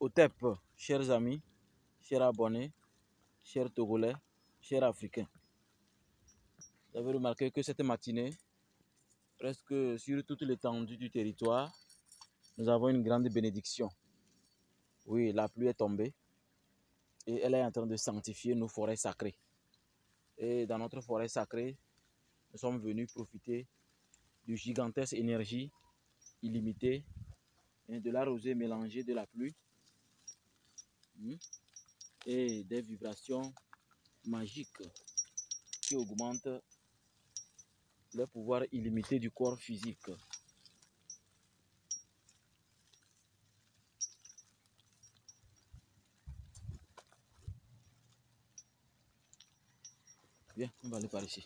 OTEP, chers amis, chers abonnés, chers Togolais, chers Africains. Vous avez remarqué que cette matinée, presque sur toute l'étendue du territoire, nous avons une grande bénédiction. Oui, la pluie est tombée et elle est en train de sanctifier nos forêts sacrées. Et dans notre forêt sacrée, nous sommes venus profiter de gigantesque énergie illimitée et de la rosée mélangée de la pluie et des vibrations magiques qui augmentent le pouvoir illimité du corps physique. Bien, on va aller par ici.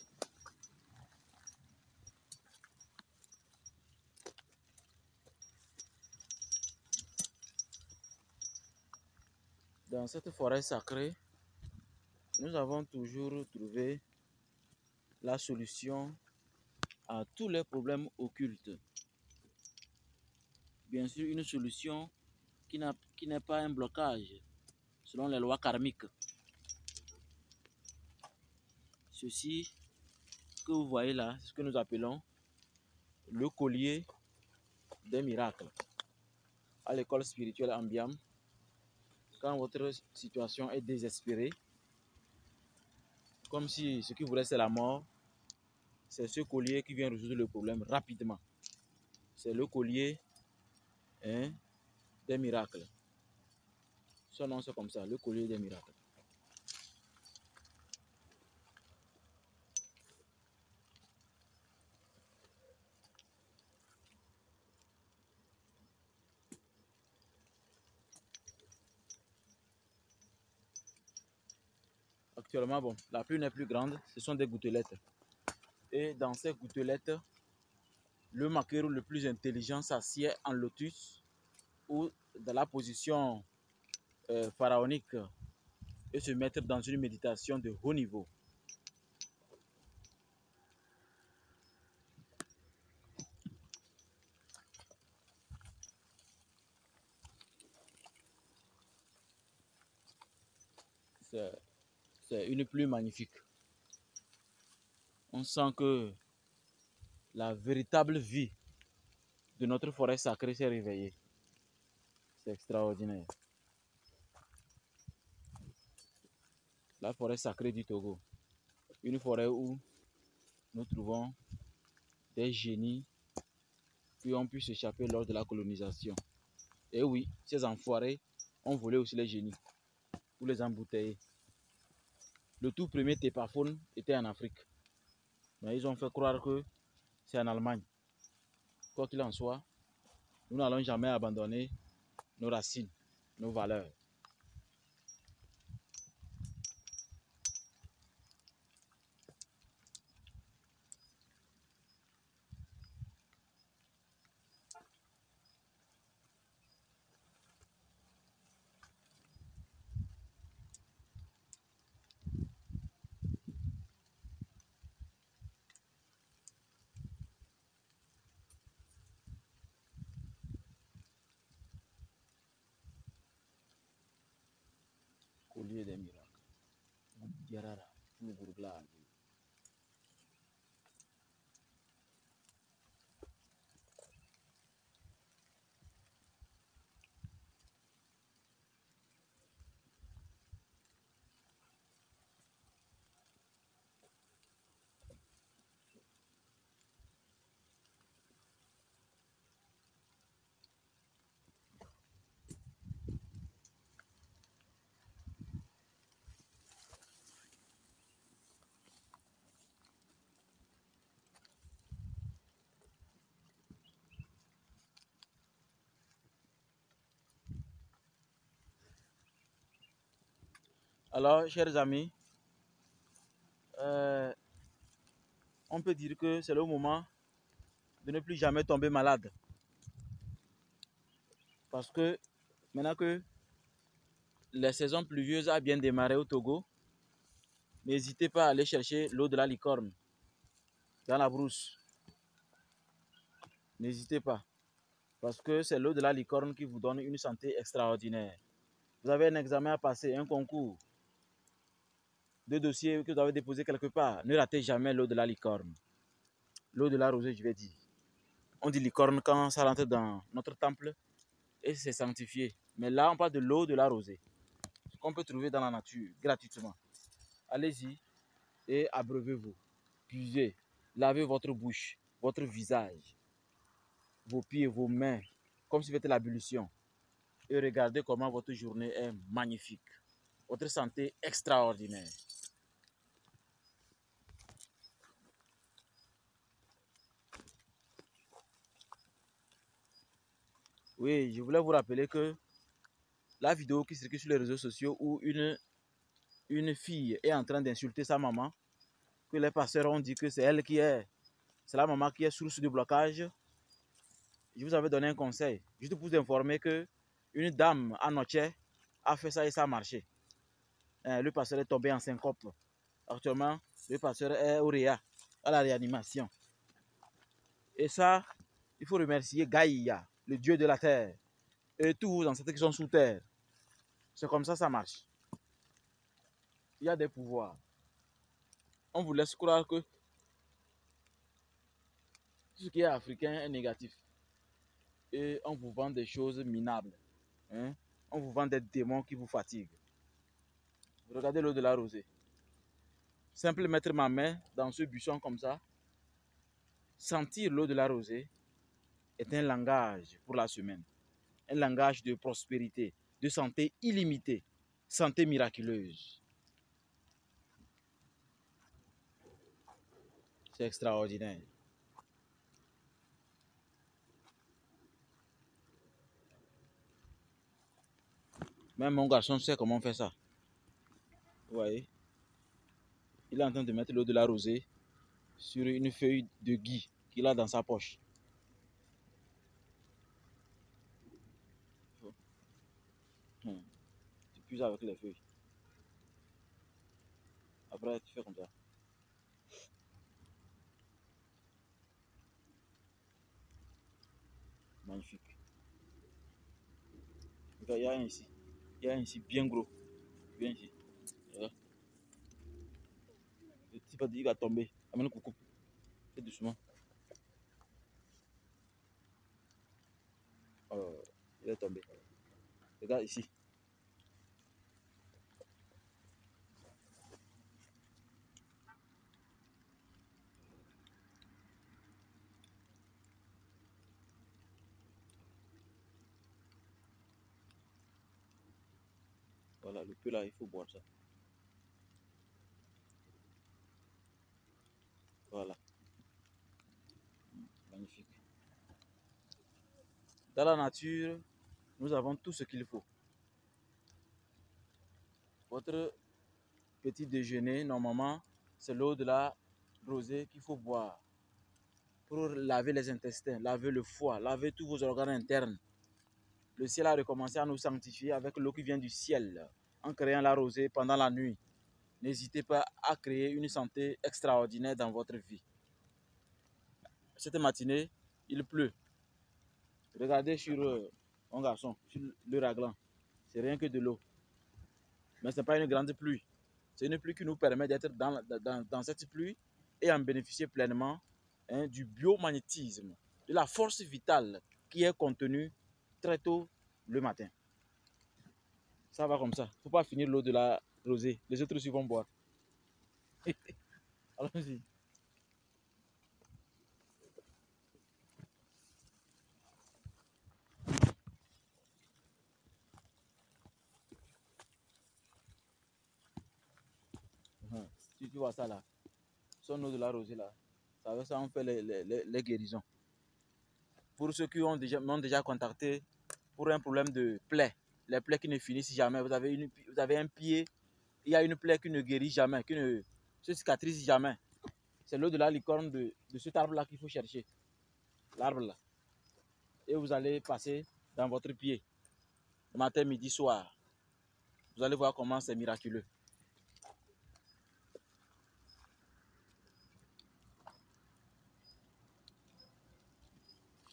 Dans cette forêt sacrée, nous avons toujours trouvé la solution à tous les problèmes occultes. Bien sûr, une solution qui n'est pas un blocage selon les lois karmiques. Ceci que vous voyez là, c'est ce que nous appelons le collier des miracles. À l'école spirituelle Ambiam, quand votre situation est désespérée, comme si ce qui vous reste c'est la mort, c'est ce collier qui vient résoudre le problème rapidement. C'est le collier des miracles. Son nom c'est comme ça, le collier des miracles. Actuellement, bon, la pluie n'est plus grande, ce sont des gouttelettes. Et dans ces gouttelettes, le maquereau le plus intelligent s'assied en lotus ou dans la position pharaonique et se mettre dans une méditation de haut niveau. C'est une pluie magnifique. On sent que la véritable vie de notre forêt sacrée s'est réveillée. C'est extraordinaire. La forêt sacrée du Togo. Une forêt où nous trouvons des génies qui ont pu s'échapper lors de la colonisation. Et oui, ces enfoirés ont volé aussi les génies pour les embouteiller. Le tout premier tépaphone était en Afrique. Mais ils ont fait croire que c'est en Allemagne. Quoi qu'il en soit, nous n'allons jamais abandonner nos racines, nos valeurs. Collier des miracles. Yarara, le bourgla. Alors, chers amis, on peut dire que c'est le moment de ne plus jamais tomber malade. Parce que maintenant que les saisons pluvieuses a bien démarré au Togo, n'hésitez pas à aller chercher l'eau de la licorne dans la brousse. N'hésitez pas. Parce que c'est l'eau de la licorne qui vous donne une santé extraordinaire. Vous avez un examen à passer, un concours, deux dossiers que vous avez déposés quelque part. Ne ratez jamais l'eau de la licorne. L'eau de la rosée, je vais dire. On dit licorne quand ça rentre dans notre temple et c'est sanctifié. Mais là, on parle de l'eau de la rosée, qu'on peut trouver dans la nature gratuitement. Allez-y et abreuvez-vous. Buvez, lavez votre bouche, votre visage, vos pieds, vos mains, comme si vous faites l'ablution. Et regardez comment votre journée est magnifique. Votre santé extraordinaire. Oui, je voulais vous rappeler que la vidéo qui circule sur les réseaux sociaux où une fille est en train d'insulter sa maman, que les pasteurs ont dit que c'est elle qui est, c'est la maman qui est source du blocage. Je vous avais donné un conseil, juste pour vous informer que une dame à Noche a fait ça et ça a marché. Le pasteur est tombé en syncope. Actuellement, le pasteur est au réa, à la réanimation. Et ça, il faut remercier Gaïa, le dieu de la terre, et tous vos ancêtres qui sont sous terre. C'est comme ça marche. Il y a des pouvoirs. On vous laisse croire que tout ce qui est africain est négatif. Et on vous vend des choses minables. Hein? On vous vend des démons qui vous fatiguent. Regardez l'eau de la rosée. Simple mettre ma main dans ce buisson comme ça, sentir l'eau de la rosée est un langage pour la semaine. Un langage de prospérité, de santé illimitée, santé miraculeuse. C'est extraordinaire. Même mon garçon sait comment on fait ça. Vous voyez? Il est en train de mettre l'eau de la rosée sur une feuille de gui qu'il a dans sa poche. Tu puises avec les feuilles. Après, tu fais comme ça. Magnifique. Il y a un ici. Il y a un ici bien gros. Bien ici. Regarde. Le type a dit qu'il va tomber. Amène le coucou. Fais doucement. Il est tombé. Regarde ici. Voilà, le peu là, il faut boire ça. Voilà. Magnifique. Dans la nature, nous avons tout ce qu'il faut. Votre petit déjeuner, normalement, c'est l'eau de la rosée qu'il faut boire pour laver les intestins, laver le foie, laver tous vos organes internes. Le ciel a recommencé à nous sanctifier avec l'eau qui vient du ciel en créant la rosée pendant la nuit. N'hésitez pas à créer une santé extraordinaire dans votre vie. Cette matinée, il pleut. Regardez sur mon garçon, sur le raglan. C'est rien que de l'eau. Mais ce n'est pas une grande pluie. C'est une pluie qui nous permet d'être dans cette pluie et en bénéficier pleinement du biomagnétisme, de la force vitale qui est contenue très tôt le matin. Ça va comme ça. Il ne faut pas finir l'eau de la rosée. Les autres aussi vont boire. Allons-y. Tu vois ça là. Son eau de la rosée là. Avec ça, on fait les guérisons. Pour ceux qui m'ont déjà contacté pour un problème de plaie, les plaies qui ne finissent jamais, vous avez un pied, il y a une plaie qui ne guérit jamais, qui ne se cicatrise jamais. C'est l'eau de la licorne de cet arbre-là qu'il faut chercher. L'arbre là. Et vous allez passer dans votre pied, matin, midi, soir. Vous allez voir comment c'est miraculeux.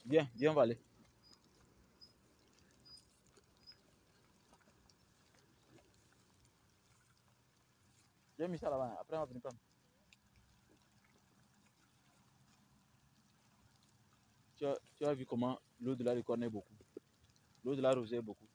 Viens, viens, on va aller. J'ai mis ça là-bas, après on va venir prendre. Tu as vu comment l'eau de la Ricorne est beaucoup. L'eau de la Rosée est beaucoup.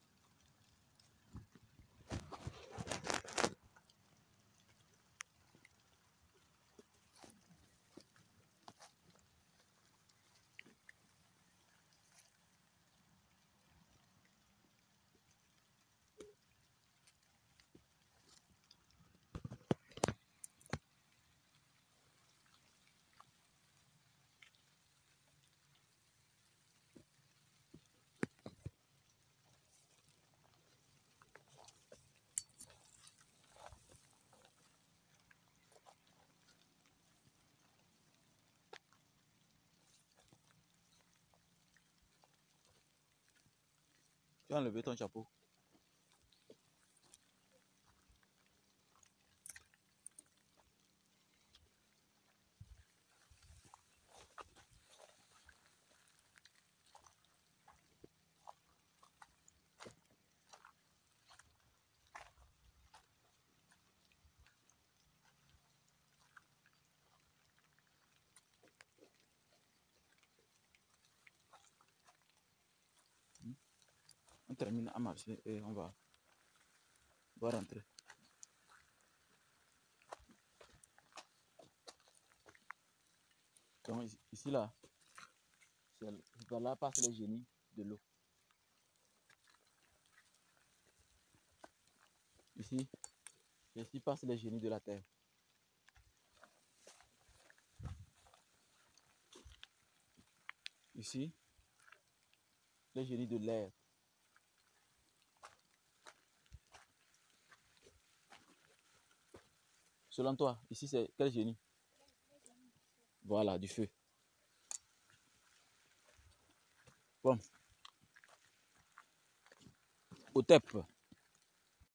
Tu as enlevé ton chapeau. On termine à marcher et on va rentrer. Donc ici là, par là passent les génies de l'eau. Ici passent les génies de la terre. Ici, les génies de l'air. Selon toi, ici c'est quel génie? Voilà, du feu. Bon. Au TEP.